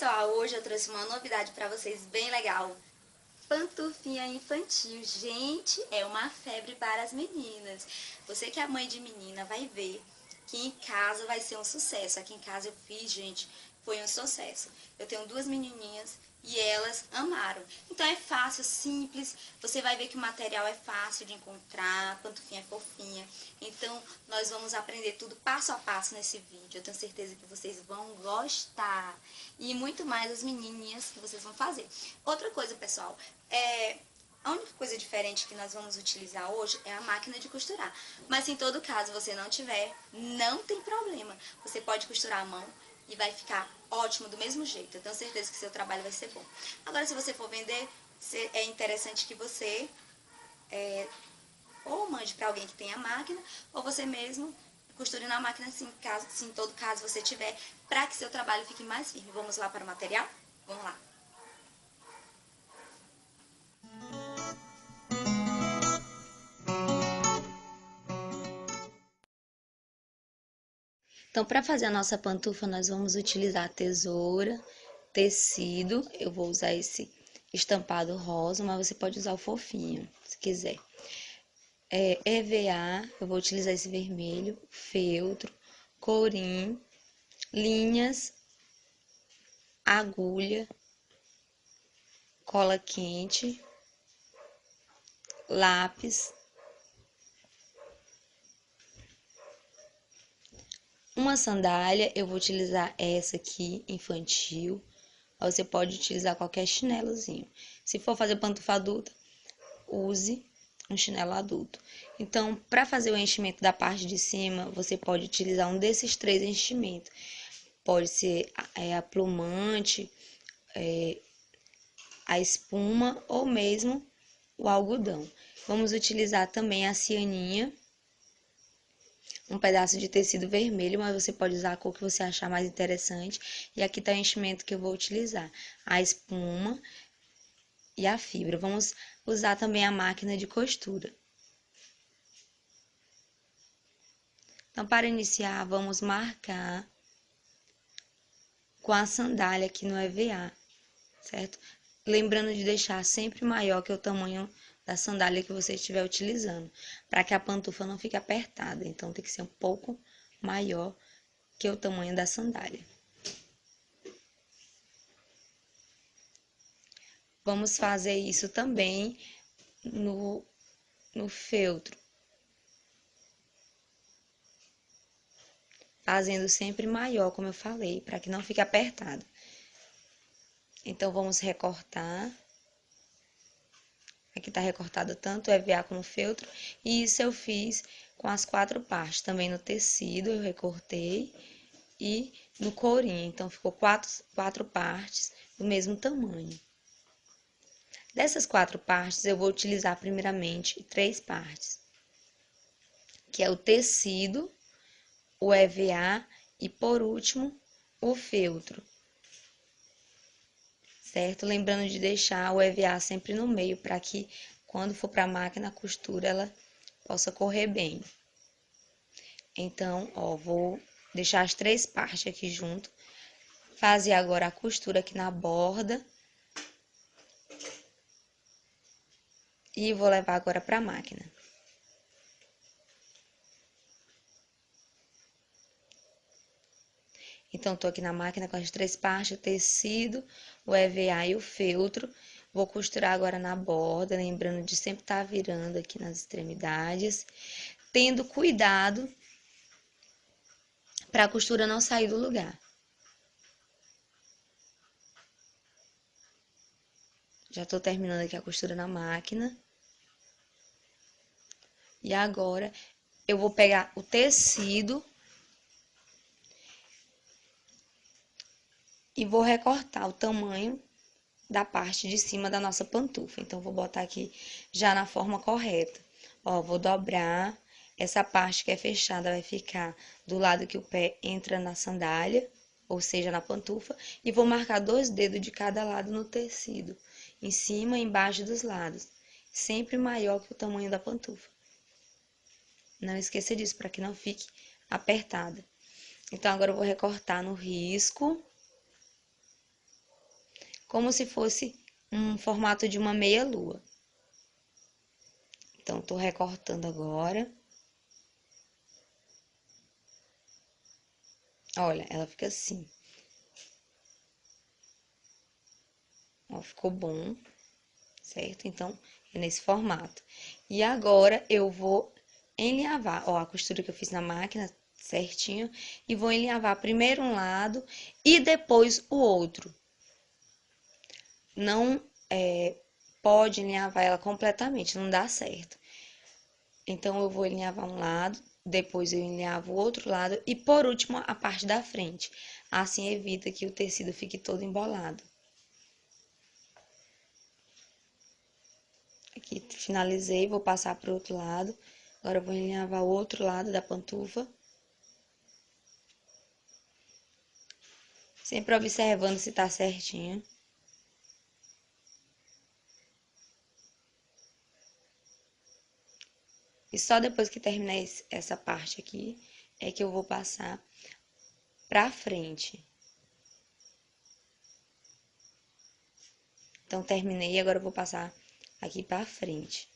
pessoal, hoje eu trouxe uma novidade pra vocês bem legal. Pantufinha infantil. Gente, é uma febre para as meninas. Você que é mãe de menina vai ver que em casa vai ser um sucesso. Aqui em casa eu fiz, gente, foi um sucesso. Eu tenho duas menininhas e elas amaram. Então é fácil, simples. Você vai ver que o material é fácil de encontrar, a pantufinha é fofinha. Então nós vamos aprender tudo passo a passo nesse vídeo. Eu tenho certeza que vocês vão gostar. E muito mais as menininhas que vocês vão fazer. Outra coisa, pessoal, a única coisa diferente que nós vamos utilizar hoje é a máquina de costurar. Mas se em todo caso você não tiver, não tem problema. Você pode costurar a mão e vai ficar ótimo do mesmo jeito. Eu tenho certeza que seu trabalho vai ser bom. Agora, se você for vender, é interessante que você ou mande para alguém que tenha máquina, ou você mesmo costure na máquina, se em todo caso você tiver, para que seu trabalho fique mais firme. Vamos lá para o material? Vamos lá. Então, para fazer a nossa pantufa, nós vamos utilizar tesoura, tecido. Eu vou usar esse estampado rosa, mas você pode usar o fofinho, se quiser. EVA, eu vou utilizar esse vermelho, feltro, corim, linhas, agulha, cola quente, lápis, uma sandália. Eu vou utilizar essa aqui, infantil. Você pode utilizar qualquer chinelozinho. Se for fazer pantufa adulta, use um chinelo adulto. Então, para fazer o enchimento da parte de cima, você pode utilizar um desses três enchimentos. Pode ser a plumante, a espuma ou mesmo o algodão. Vamos utilizar também a cianinha, um pedaço de tecido vermelho, mas você pode usar a cor que você achar mais interessante. E aqui está o enchimento que eu vou utilizar: a espuma e a fibra. Vamos usar também a máquina de costura. Então, para iniciar, vamos marcar com a sandália aqui no EVA, certo? Lembrando de deixar sempre maior que o tamanho da sandália que você estiver utilizando, para que a pantufa não fique apertada. Então, tem que ser um pouco maior que o tamanho da sandália. Vamos fazer isso também no feltro, fazendo sempre maior, como eu falei, para que não fique apertado. Então, vamos recortar. Aqui tá recortado tanto o EVA como o feltro. E isso eu fiz com as 4 partes. Também no tecido eu recortei e no corinho. Então, ficou quatro partes do mesmo tamanho. Dessas 4 partes, eu vou utilizar primeiramente 3 partes, que é o tecido, o EVA e, por último, o feltro. Certo? Lembrando de deixar o EVA sempre no meio, para que quando for para a máquina a costura ela possa correr bem. Então, ó, vou deixar as 3 partes aqui junto, fazer agora a costura aqui na borda e vou levar agora para a máquina. Então, tô aqui na máquina com as 3 partes, o tecido, o EVA e o feltro. Vou costurar agora na borda, lembrando de sempre estar virando aqui nas extremidades, tendo cuidado para a costura não sair do lugar. Já tô terminando aqui a costura na máquina. E agora, eu vou pegar o tecido e vou recortar o tamanho da parte de cima da nossa pantufa. Então, vou botar aqui já na forma correta. Ó, vou dobrar. Essa parte que é fechada vai ficar do lado que o pé entra na sandália, ou seja, na pantufa. E vou marcar 2 dedos de cada lado no tecido, em cima e embaixo dos lados, sempre maior que o tamanho da pantufa. Não esqueça disso, para que não fique apertada. Então, agora eu vou recortar no risco. como se fosse um formato de uma meia-lua. Então, tô recortando agora. Olha, ela fica assim. Ó, ficou bom, certo? Então, é nesse formato. E agora, eu vou enlinhavar, ó, a costura que eu fiz na máquina certinho. E vou enlinhavar primeiro um lado e depois o outro. Não pode enlinhavar ela completamente, não dá certo. Então, eu vou enlinhavar um lado, depois eu enlinhavo o outro lado e, por último, a parte da frente. Assim, evita que o tecido fique todo embolado. Aqui, finalizei, vou passar para o outro lado. Agora, eu vou enlinhavar o outro lado da pantufa. Sempre observando se tá certinho. E só depois que terminar essa parte aqui, é que eu vou passar pra frente. Então, terminei, agora eu vou passar aqui pra frente.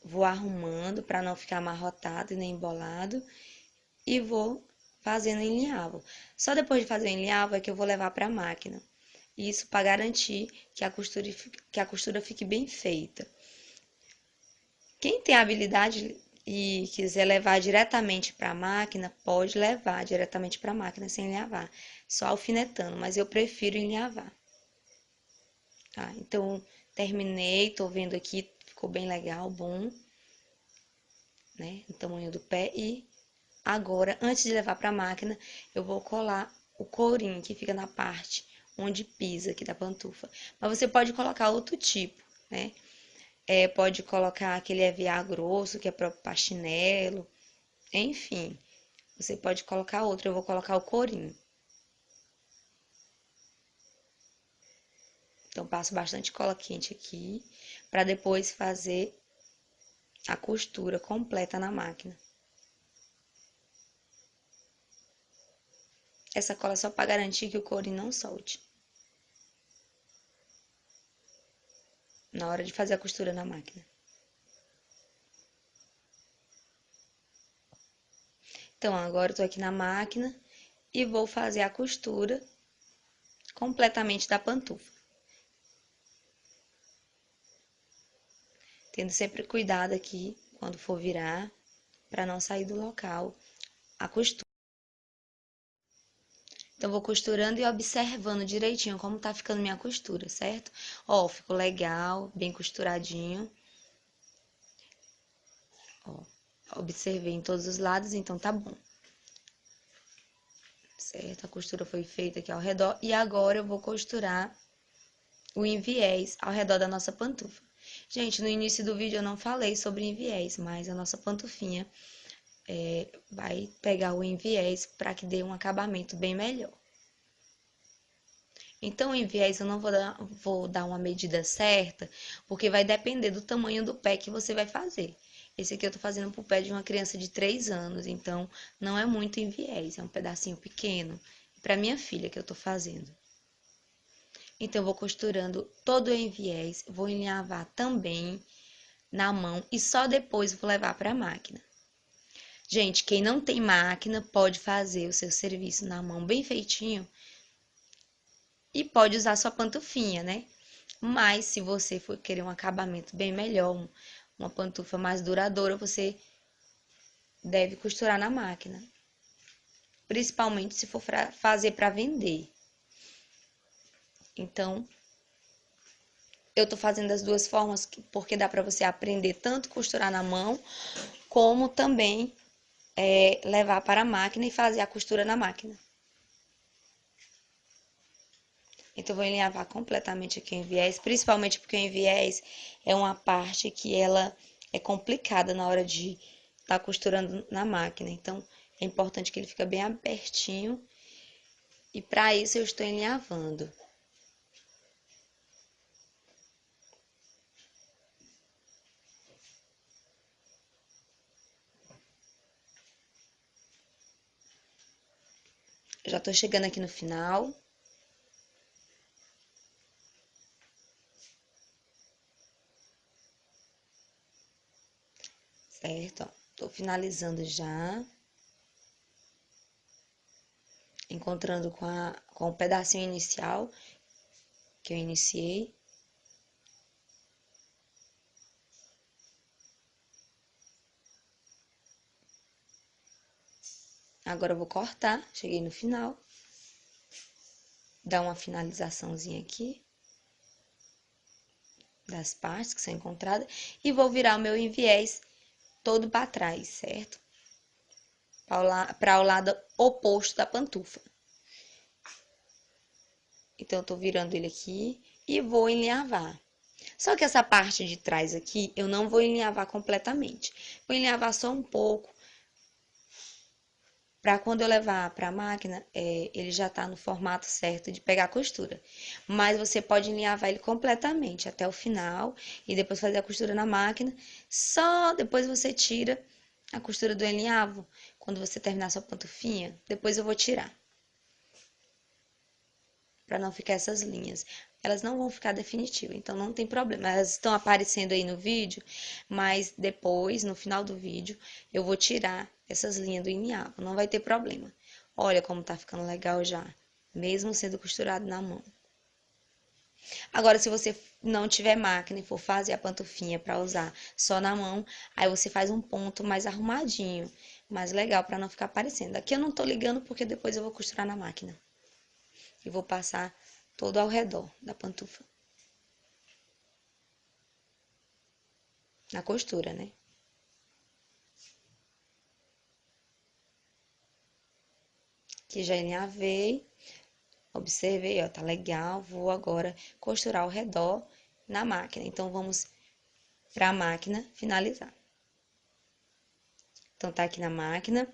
Vou arrumando pra não ficar amarrotado e nem embolado. E vou fazendo enlinhavo. Só depois de fazer o enlinhavo é que eu vou levar pra máquina. Isso para garantir que a costura fique bem feita. Quem tem habilidade e quiser levar diretamente para a máquina, pode levar diretamente para a máquina sem enlinhavar, só alfinetando, mas eu prefiro enlinhavar. Tá? Então, terminei, tô vendo aqui, ficou bem legal, bom, né? O tamanho do pé. E agora, antes de levar para a máquina, eu vou colar o courinho que fica na parte onde pisa aqui da pantufa. Mas você pode colocar outro tipo, né? Pode colocar aquele EVA grosso, que é próprio para chinelo. Enfim, você pode colocar outro. Eu vou colocar o courinho. Então, passo bastante cola quente aqui, para depois fazer a costura completa na máquina. Essa cola é só para garantir que o courinho não solte na hora de fazer a costura na máquina. Então, agora eu tô aqui na máquina e vou fazer a costura completamente da pantufa. Tendo sempre cuidado aqui, quando for virar, para não sair do local a costura. Então, vou costurando e observando direitinho como tá ficando minha costura, certo? Ó, ficou legal, bem costuradinho. Ó, observei em todos os lados, então tá bom. Certo? A costura foi feita aqui ao redor. E agora eu vou costurar o enviés ao redor da nossa pantufa. Gente, no início do vídeo eu não falei sobre enviés, mas a nossa pantufinha vai pegar o enviés para que dê um acabamento bem melhor. Então, o enviés eu não vou dar uma medida certa, porque vai depender do tamanho do pé que você vai fazer. Esse aqui eu tô fazendo pro pé de uma criança de 3 anos, então não é muito enviés, é um pedacinho pequeno. Para minha filha que eu tô fazendo. Então, eu vou costurando todo o enviés, vou enlinhavar também na mão e só depois vou levar para a máquina. Gente, quem não tem máquina pode fazer o seu serviço na mão bem feitinho e pode usar sua pantufinha, né? Mas se você for querer um acabamento bem melhor, uma pantufa mais duradoura, você deve costurar na máquina. Principalmente se for fazer para vender. Então, eu tô fazendo das duas formas porque dá para você aprender tanto costurar na mão, como também levar para a máquina e fazer a costura na máquina. Então, eu vou enlinhavar completamente aqui o enviés, principalmente porque o enviés é uma parte que ela é complicada na hora de estar costurando na máquina. Então, é importante que ele fique bem abertinho. E para isso, eu estou enlinhavando. Já tô chegando aqui no final. Certo, ó. Tô finalizando já. Encontrando com o pedacinho inicial que eu iniciei. Agora eu vou cortar, cheguei no final. Dar uma finalizaçãozinha aqui das partes que são encontradas e vou virar o meu enviés todo para trás, certo? Para o lado oposto da pantufa. Então, eu tô virando ele aqui e vou enlinhavar. Só que essa parte de trás aqui, eu não vou enlinhavar completamente. Vou enlinhavar só um pouco, para quando eu levar para a máquina, ele já tá no formato certo de pegar a costura. Mas você pode enlinhavar ele completamente até o final e depois fazer a costura na máquina. Só depois você tira a costura do enlinhavo, quando você terminar sua pantufinha, depois eu vou tirar. Para não ficar essas linhas. Elas não vão ficar definitivas, então não tem problema. Elas estão aparecendo aí no vídeo, mas depois, no final do vídeo, eu vou tirar essas linhas do enlinhavo, não vai ter problema. Olha como tá ficando legal já, mesmo sendo costurado na mão. Agora, se você não tiver máquina e for fazer a pantufinha para usar só na mão, aí você faz um ponto mais arrumadinho, mais legal para não ficar aparecendo. Aqui eu não tô ligando porque depois eu vou costurar na máquina. E vou passar todo ao redor da pantufa. Na costura, né? Aqui já alinhavei. Observei, ó, tá legal. Vou agora costurar ao redor na máquina. Então, vamos pra máquina finalizar. Então, tá aqui na máquina.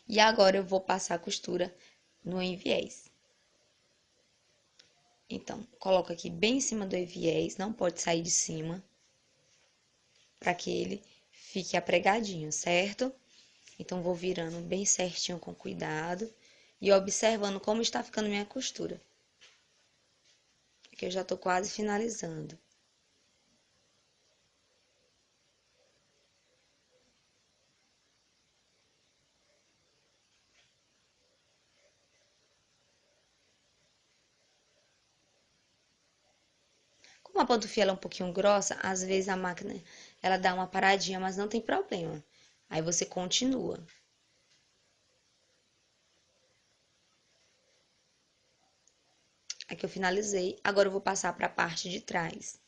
E agora eu vou passar a costura no enviés. Então, coloco aqui bem em cima do enviés, não pode sair de cima, para que ele fique apregadinho, certo? Então, vou virando bem certinho com cuidado e observando como está ficando minha costura. Aqui eu já tô quase finalizando. Como a pantufinha ela é um pouquinho grossa, às vezes a máquina ela dá uma paradinha, mas não tem problema. Aí você continua. Aqui eu finalizei. Agora eu vou passar para a parte de trás.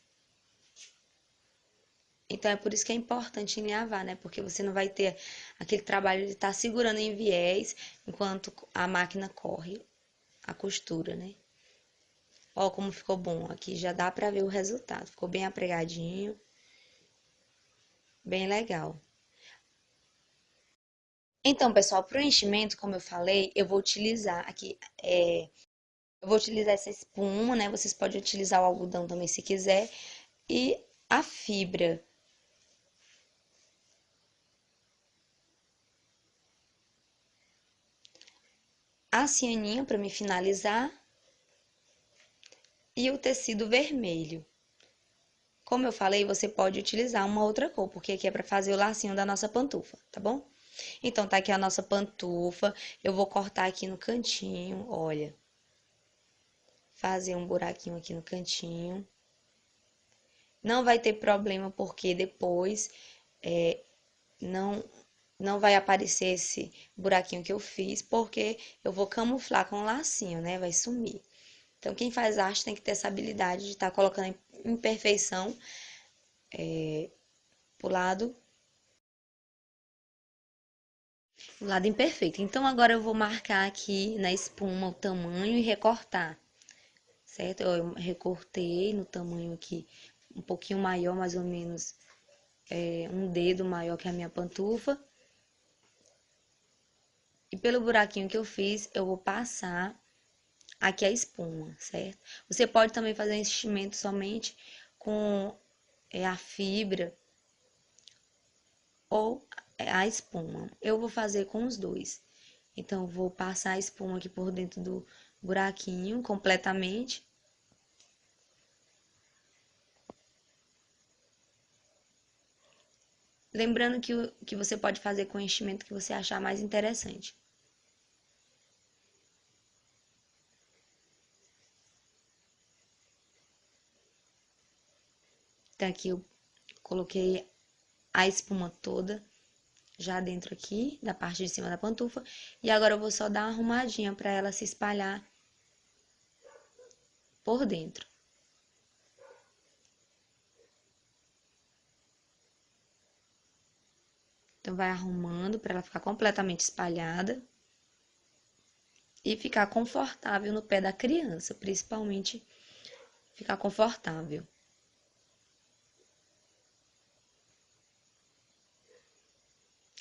Então é por isso que é importante enlinhavar, né? Porque você não vai ter aquele trabalho de estar segurando em viés enquanto a máquina corre a costura, né? Ó como ficou bom. Aqui já dá para ver o resultado. Ficou bem apregadinho. Bem legal. Então, pessoal, para o enchimento, como eu falei, eu vou utilizar aqui, eu vou utilizar essa espuma, né? Vocês podem utilizar o algodão também se quiser. E a fibra. A cianinha para me finalizar. E o tecido vermelho. Como eu falei, você pode utilizar uma outra cor, porque aqui é para fazer o lacinho da nossa pantufa, tá bom? Então, tá aqui a nossa pantufa. Eu vou cortar aqui no cantinho, olha. Fazer um buraquinho aqui no cantinho. Não vai ter problema, porque depois não, não vai aparecer esse buraquinho que eu fiz, porque eu vou camuflar com o lacinho, né? Vai sumir. Então, quem faz arte tem que ter essa habilidade de estar colocando imperfeição pro lado imperfeito. Então, agora eu vou marcar aqui na espuma o tamanho e recortar, certo? Eu recortei no tamanho aqui um pouquinho maior, mais ou menos um dedo maior que a minha pantufa. E pelo buraquinho que eu fiz, eu vou passar aqui a espuma, certo? Você pode também fazer enchimento somente com a fibra ou a espuma. Eu vou fazer com os dois. Então, vou passar a espuma aqui por dentro do buraquinho completamente. Lembrando que você pode fazer com o enchimento que você achar mais interessante. Então, aqui eu coloquei a espuma toda já dentro aqui, da parte de cima da pantufa. E agora eu vou só dar uma arrumadinha para ela se espalhar por dentro. Então, vai arrumando para ela ficar completamente espalhada. E ficar confortável no pé da criança, principalmente ficar confortável.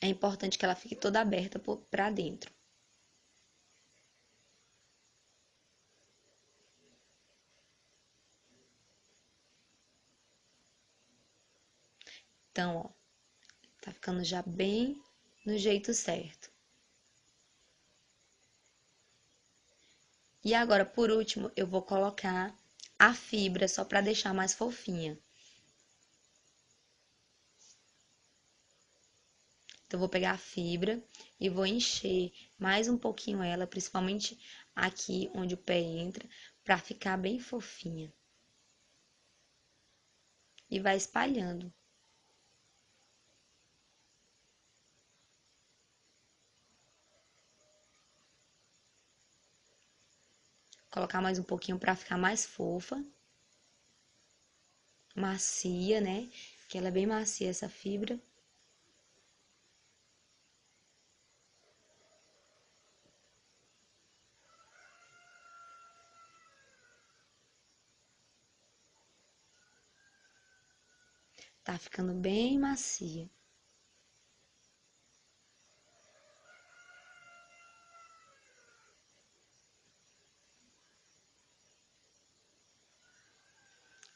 É importante que ela fique toda aberta para dentro. Então, ó, tá ficando já bem no jeito certo. E agora, por último, eu vou colocar a fibra só para deixar mais fofinha. Então, eu vou pegar a fibra e vou encher mais um pouquinho ela, principalmente aqui onde o pé entra, para ficar bem fofinha. E vai espalhando. Colocar mais um pouquinho para ficar mais fofa. Macia, né? Que ela é bem macia essa fibra. Tá ficando bem macia.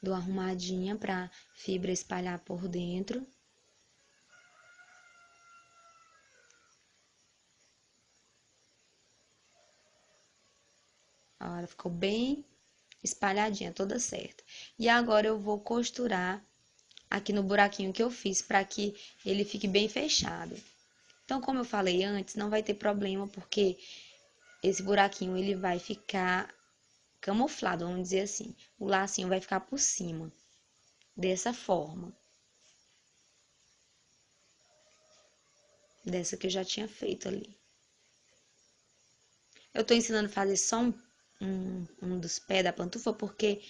Dou uma arrumadinha pra fibra espalhar por dentro. Ó, ela ficou bem espalhadinha, toda certa. E agora eu vou costurar aqui no buraquinho que eu fiz para que ele fique bem fechado. Então, como eu falei antes, não vai ter problema porque esse buraquinho ele vai ficar camuflado, vamos dizer assim. O lacinho vai ficar por cima, dessa forma. Dessa que eu já tinha feito ali. Eu tô ensinando a fazer só um dos pés da pantufa porque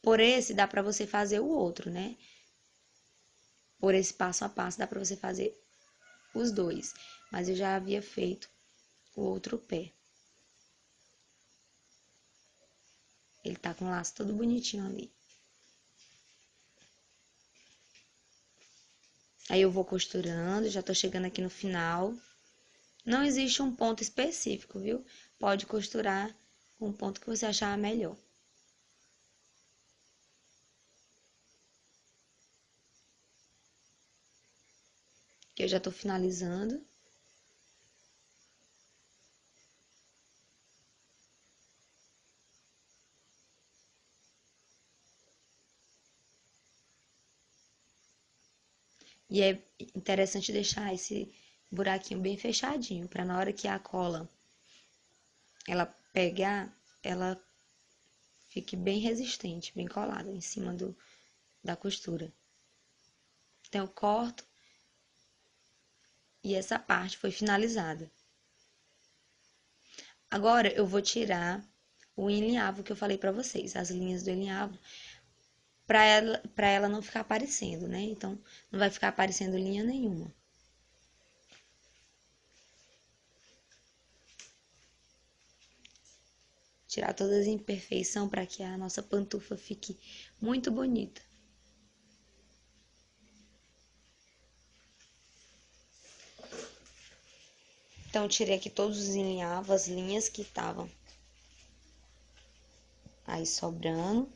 por esse dá pra você fazer o outro, né? Por esse passo a passo dá pra você fazer os dois. Mas eu já havia feito o outro pé. Ele tá com o laço todo bonitinho ali. Aí eu vou costurando, já tô chegando aqui no final. Não existe um ponto específico, viu? Pode costurar com o ponto que você achar melhor. Que eu já tô finalizando. E é interessante deixar esse buraquinho bem fechadinho, para na hora que a cola ela pegar, ela fique bem resistente, bem colada em cima da costura. Então, eu corto e essa parte foi finalizada. Agora, eu vou tirar o enlinhavo que eu falei pra vocês, as linhas do enlinhavo, pra ela não ficar aparecendo, né? Então, não vai ficar aparecendo linha nenhuma. Tirar todas as imperfeições para que a nossa pantufa fique muito bonita. Então, tirei aqui todos os enlinhavos, as linhas que estavam aí sobrando.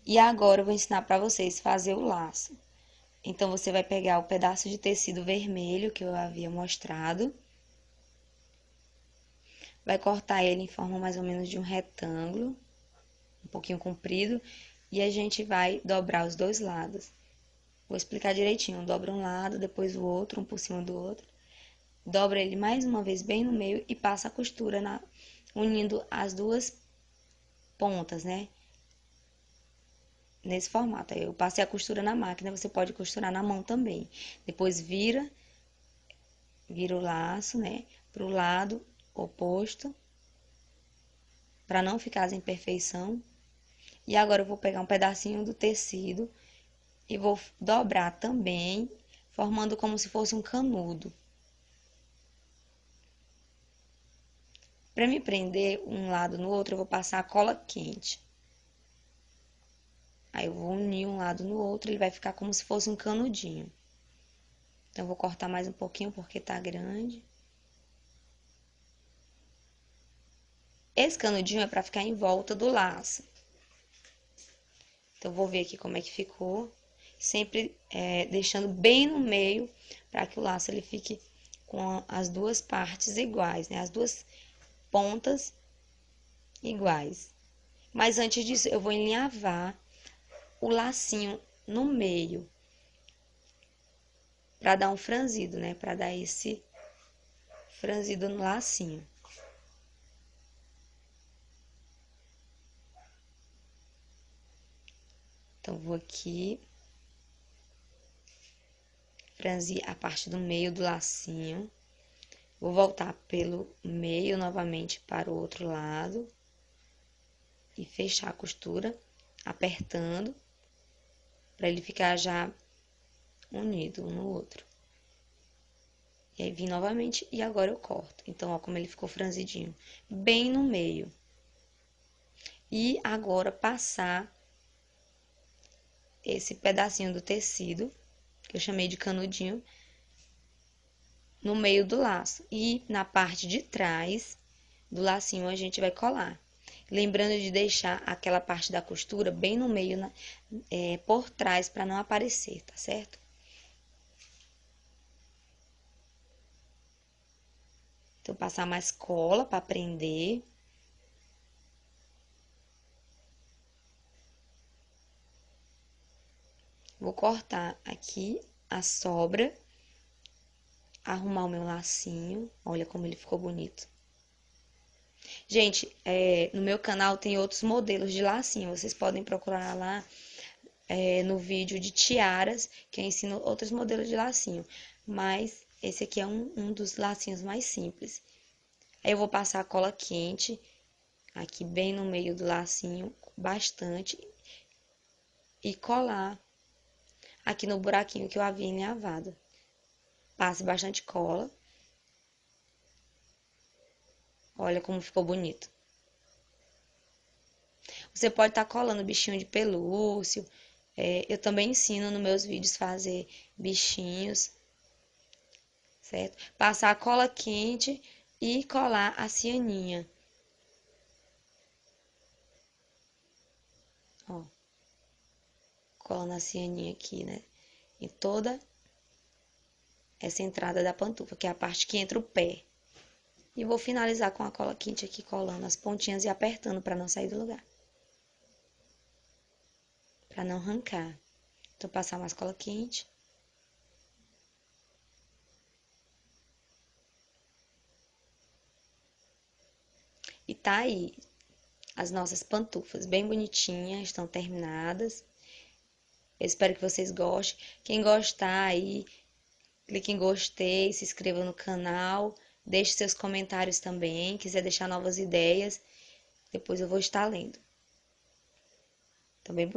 E agora eu vou ensinar pra vocês fazer o laço. Então, você vai pegar o pedaço de tecido vermelho que eu havia mostrado. Vai cortar ele em forma mais ou menos de um retângulo, um pouquinho comprido. E a gente vai dobrar os dois lados. Vou explicar direitinho. Dobra um lado, depois o outro, um por cima do outro. Dobra ele mais uma vez bem no meio e passa a costura unindo as duas pontas, né? Nesse formato. Aí eu passei a costura na máquina, você pode costurar na mão também. Depois vira o laço, né? Pro lado oposto, para não ficar as imperfeição. E agora eu vou pegar um pedacinho do tecido e vou dobrar também, formando como se fosse um canudo. Para me prender um lado no outro, eu vou passar a cola quente. Aí eu vou unir um lado no outro, ele vai ficar como se fosse um canudinho. Então, eu vou cortar mais um pouquinho porque tá grande. Esse canudinho é para ficar em volta do laço. Então, eu vou ver aqui como é que ficou. Sempre deixando bem no meio, para que o laço ele fique com as duas partes iguais, né? As duas pontas iguais. Mas antes disso, eu vou alinhavar o lacinho no meio, para dar um franzido, né? Para dar esse franzido no lacinho. Então, vou aqui franzir a parte do meio do lacinho. Vou voltar pelo meio novamente para o outro lado e fechar a costura, apertando, para ele ficar já unido um no outro. E aí, vim novamente e agora eu corto. Então, ó, como ele ficou franzidinho, bem no meio. E agora, passar esse pedacinho do tecido, que eu chamei de canudinho, no meio do laço. E na parte de trás do lacinho, a gente vai colar. Lembrando de deixar aquela parte da costura bem no meio, por trás, para não aparecer, tá certo? Então, passar mais cola para prender. Vou cortar aqui a sobra, arrumar o meu lacinho. Olha como ele ficou bonito. Gente, no meu canal tem outros modelos de lacinho. Vocês podem procurar lá no vídeo de tiaras, que eu ensino outros modelos de lacinho. Mas esse aqui é um dos lacinhos mais simples. Aí eu vou passar a cola quente aqui bem no meio do lacinho, bastante, e colar aqui no buraquinho que eu havia alinhavado. Passe bastante cola. Olha como ficou bonito. Você pode estar colando bichinho de pelúcia. Eu também ensino nos meus vídeos fazer bichinhos, certo? Passar a cola quente e colar a cianinha. Ó, colando a cianinha aqui, né? Em toda essa entrada da pantufa, que é a parte que entra o pé. E vou finalizar com a cola quente aqui, colando as pontinhas e apertando para não sair do lugar. Para não arrancar. Então, passar mais cola quente. E tá aí. As nossas pantufas bem bonitinhas, estão terminadas. Eu espero que vocês gostem. Quem gostar aí, clique em gostei, se inscreva no canal, deixe seus comentários também. Quiser deixar novas ideias, depois eu vou estar lendo. Também